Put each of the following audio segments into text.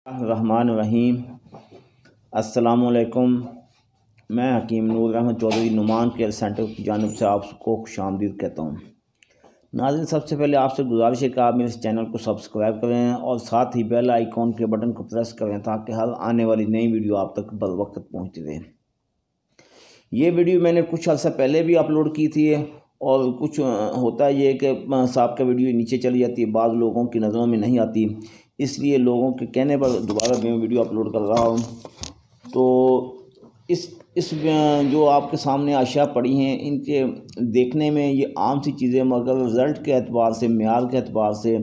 रहमान रहीम। अस्सलामुअलैकुम। मैं हकीम नूर Ahmad Chaudhary Numan care centre की जानिब से आपको खुशामदीद कहता हूँ। नाज़रीन, सबसे पहले आपसे गुजारिश है कि आप मेरे इस चैनल को सब्सक्राइब करें और साथ ही बेल आइकॉन के बटन को प्रेस करें ताकि हर आने वाली नई वीडियो आप तक बर वक्त पहुँचती रहे। ये वीडियो मैंने कुछ अर्सा पहले भी अपलोड की थी और कुछ होता है ये कि सांप का वीडियो नीचे चली जाती है, बाद लोगों की नज़रों में नहीं आती, इसलिए लोगों के कहने पर दोबारा मैं वीडियो अपलोड कर रहा हूँ। तो इस जो आपके सामने अशिया पड़ी हैं, इनके देखने में ये आम सी चीज़ें, मगर रिज़ल्ट के एतबार से, मेयार के एतबार से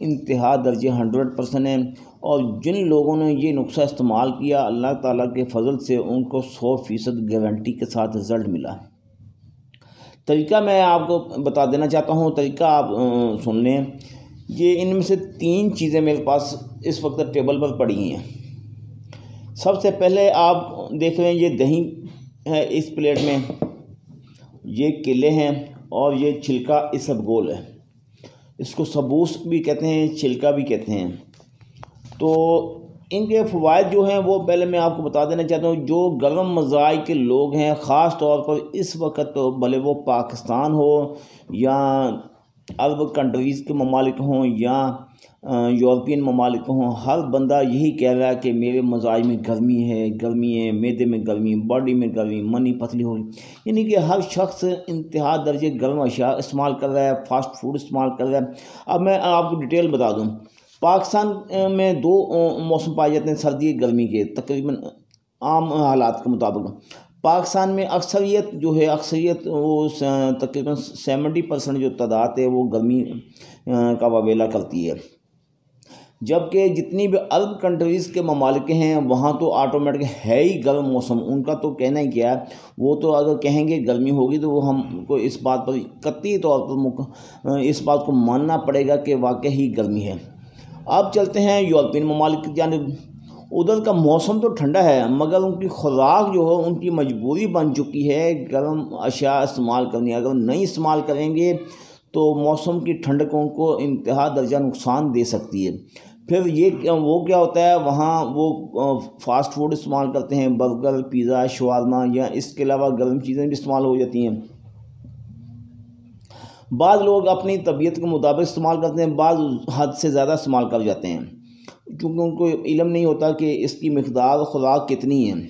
इंतहा दर्जे 100% है। और जिन लोगों ने ये नुस्खा इस्तेमाल किया, अल्लाह ताला के फजल से उनको 100% गारंटी के साथ रिज़ल्ट मिला। तरीका मैं आपको बता देना चाहता हूँ, तरीका आप सुन लें। ये इनमें से 3 चीज़ें मेरे पास इस वक्त टेबल पर पड़ी हैं। सबसे पहले आप देख रहे हैं, ये दही है इस प्लेट में, ये केले हैं और ये छिलका इसबगोल है। इसको सबूस भी कहते हैं, छिलका भी कहते हैं। तो इनके फ़वाइद जो हैं वो पहले मैं आपको बता देना चाहता हूँ। जो गर्म मज़ाज के लोग हैं, ख़ास तौर पर इस वक्त, तो भले वो पाकिस्तान हो या अरब कंट्रीज़ के ममालिक हों या यूरोपियन ममालिक हों, हर बंदा यही कह रहा है कि मेरे मज़ाज में गर्मी है, मैदे में गर्मी, बॉडी में गर्मी, मनी पतली हो गई। यानी कि हर शख्स इंतहा दर्जे गर्म अशिया इस्तेमाल कर रहा है, फास्ट फूड इस्तेमाल कर रहा है। अब मैं आपको डिटेल बता दूँ। पाकिस्तान में 2 मौसम पाए जाते हैं, सर्दी गर्मी के, तकरीबन आम हालात के मुताबिक। पाकिस्तान में अक्सरियत वो तकरीबन 70% जो तादाद है वो गर्मी का वावेला करती है। जबकि जितनी भी अरब कंट्रीज़ के ममालिक हैं वहाँ तो ऑटोमेटिक है ही गर्म मौसम। उनका तो कहना ही क्या है, वो तो अगर कहेंगे गर्मी होगी तो वो हमको इस बात पर कतई तौर पर इस बात को मानना पड़ेगा कि वाकई ही गर्मी है। अब चलते हैं यूरोपियन ममालिक की जानिब। उधर का मौसम तो ठंडा है, मगर उनकी खुराक जो है उनकी मजबूरी बन चुकी है गर्म अशिया इस्तेमाल करनी। अगर नहीं इस्तेमाल करेंगे तो मौसम की ठंडक उनको इंतहा दर्जा नुकसान दे सकती है। फिर वो क्या होता है, वहाँ वो फास्ट फूड इस्तेमाल करते हैं, बर्गर, पिज़्ज़ा, शवारमा, या इसके अलावा गर्म चीज़ें भी इस्तेमाल हो जाती हैं। बाद लोग अपनी तबीयत के मुताबिक इस्तेमाल करते हैं, बाद हद से ज़्यादा इस्तेमाल कर जाते हैं, क्योंकि उनको इल्म नहीं होता कि इसकी मिक़दार खुराक कितनी है।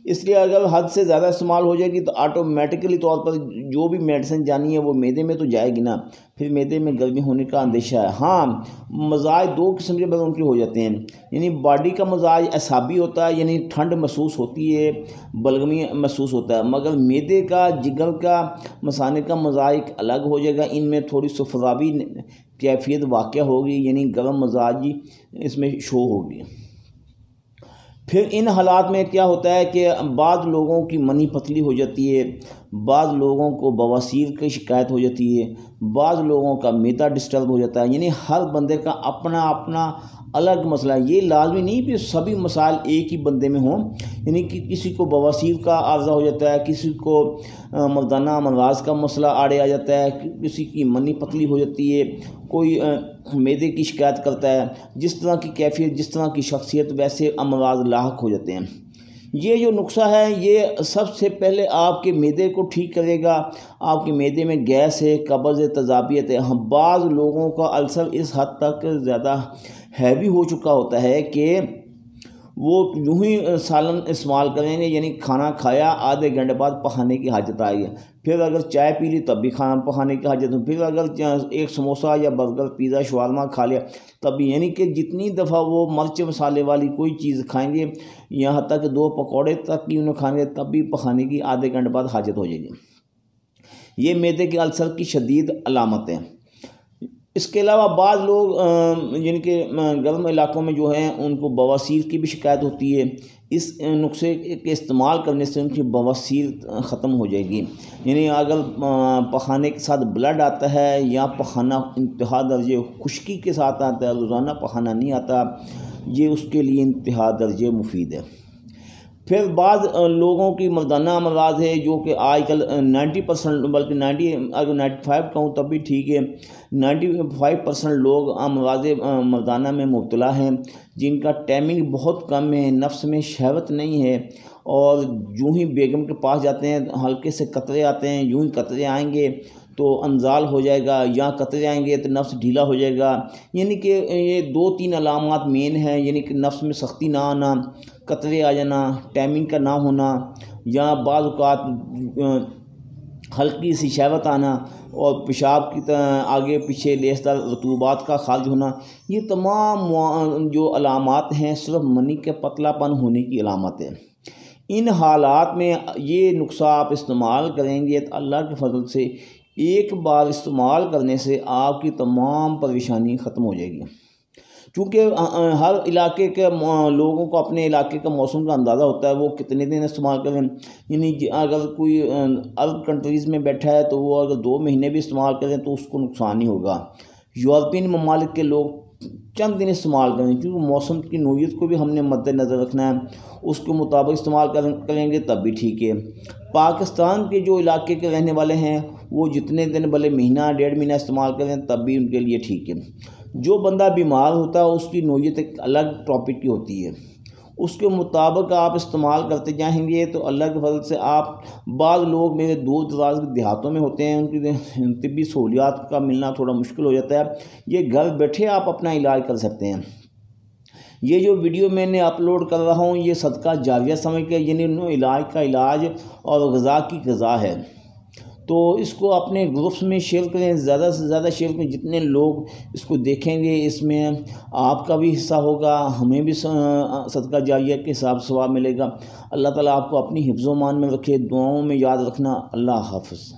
इसलिए अगर हद से ज़्यादा इस्तेमाल हो जाएगी तो ऑटोमेटिकली तौर पर जो भी मेडिसिन जानी है वो मैदे में तो जाएगी ना, फिर मैदे में गर्मी होने का अंदेशा है। हाँ, मज़ाज 2 किस्म के बदन उनके हो जाते हैं। यानी बॉडी का मज़ाज असाबी होता है, यानी ठंड महसूस होती है, बलगमी महसूस होता है, मगर मैदे का, जिगर का, मसाने का मज़ाज अलग हो जाएगा। इनमें थोड़ी सफरावी कैफियत वाक़या होगी, यानी गर्म मज़ाज इसमें शो होगी। फिर इन हालात में क्या होता है कि बाद लोगों की मनी पतली हो जाती है, बाद लोगों को बवासीर की शिकायत हो जाती है, बाद लोगों का मैदा डिस्टर्ब हो जाता है। यानी हर बंदे का अपना अपना अलग मसला है। ये लाजमी नहीं कि सभी मसाइल एक ही बंदे में हों। यानी कि किसी को बवासीर का आर्जा हो जाता है, किसी को मर्दाना अमराज का मसला आड़े आ जाता है, किसी की मनी पतली हो जाती है, कोई मैदे की शिकायत करता है। जिस तरह की कैफियत, जिस तरह की शख्सियत, वैसे अमराज लाहक हो जाते हैं। ये जो नुस्खा है ये सबसे पहले आपके मैदे को ठीक करेगा। आपके मैदे में गैस है, कब्ज़ है, तज़ाबियत है। हाँ, बाज़ लोगों का अल्सर इस हद तक ज़्यादा हैवी हो चुका होता है कि वो यूँ ही सालन इस्तेमाल करेंगे, यानी खाना खाया आधे घंटे बाद पखाने की हाजत आएगी। फिर अगर चाय पी ली तब भी खाना पखाने की हाजत हो। फिर अगर एक समोसा या बर्गर, पिज़्ज़ा, शवारमा खा लिया तब भी, यानी कि जितनी दफ़ा वो मिर्च मसाले वाली कोई चीज़ खाएंगे, यहाँ तक 2 पकौड़े तक भी उन्हें खाएंगे, तब भी पखाने की आधे घंटे बाद हाजत हो जाएगी। ये मैदे के अल्सर की शदीद अलामत है। इसके अलावा बाद लोग जिनके गर्म इलाकों में जो हैं उनको बवासीर की भी शिकायत होती है। इस नुस्खे के इस्तेमाल करने से उनकी बवासीर ख़त्म हो जाएगी। यानी अगर पखाने के साथ ब्लड आता है या पखाना इंतहा दर्जे खुश्की के साथ आता है, रोज़ाना पखाना नहीं आता, ये उसके लिए इंतहा दर्जे मुफीद है। फिर बाद लोगों की मर्दाना अमराज है जो कि आजकल 90% बल्कि 90 अगर 95 कहूँ तब भी ठीक है, 95% लोग अमराज मर्दाना में मुब्तला हैं, जिनका टाइमिंग बहुत कम है, नफ्स में शहवत नहीं है, और यूँ ही बेगम के पास जाते हैं हल्के से कतरे आते हैं, यूँ ही कतरे आएंगे तो अनजाल हो जाएगा, या कतरे आएंगे तो नफ्स ढीला हो जाएगा। यानी कि ये 2-3 अलामात मेन हैं, यानी कि नफ्स में सख्ती ना आना, कतरे आ जाना, टाइमिंग का ना होना, या बाज़ औक़ात हल्की सी शहवत आना, और पेशाब की आगे पीछे लेसदार रतूबात का खारिज होना। ये तमाम जो अलामात हैं सिर्फ मनी के पतलापन होने की अलामत है। इन हालात में ये नुस्खा आप इस्तेमाल करेंगे तो अल्लाह के फजल से एक बार इस्तेमाल करने से आपकी तमाम परेशानी ख़त्म हो जाएगी। चूँकि हर इलाके के लोगों को अपने इलाके का मौसम का अंदाज़ा होता है, वो कितने दिन इस्तेमाल करें। यानी अगर कोई अरब कंट्रीज़ में बैठा है तो वो अगर 2 महीने भी इस्तेमाल करें तो उसको नुकसान नहीं होगा। यूरोपियन ममालिक के लोग चंद दिन इस्तेमाल करें, क्योंकि मौसम की नोयत को भी हमने मद्देनज़र रखना है, उसके मुताबिक इस्तेमाल करेंगे तब भी ठीक है। पाकिस्तान के जो इलाके के रहने वाले हैं वो जितने दिन भले महीना 1.5 महीना इस्तेमाल करें तब भी उनके लिए ठीक है। जो बंदा बीमार होता है उसकी नोयत एक अलग टॉपिक की होती है, उसके मुताबिक आप इस्तेमाल करते जाएंगे तो अल्लाह के फजल से आप, बाद लोग मेरे दूर दराज के देहातों में होते हैं, उनकी तिब्बी सहूलियात का मिलना थोड़ा मुश्किल हो जाता है, ये घर बैठे आप अपना इलाज कर सकते हैं। ये जो वीडियो मैंने अपलोड कर रहा हूँ ये सदका जारिया समझ के, यानी इलाज का इलाज और ग़िज़ा की ग़िज़ा है, तो इसको अपने ग्रुप्स में शेयर करें, ज़्यादा से ज़्यादा शेयर करें। जितने लोग इसको देखेंगे इसमें आपका भी हिस्सा होगा, हमें भी सदका जारिया के हिसाब से सवाब मिलेगा। अल्लाह ताला आपको अपनी हिफ्ज़-ओ-मान में रखे, दुआओं में याद रखना। अल्लाह हाफ़िज़।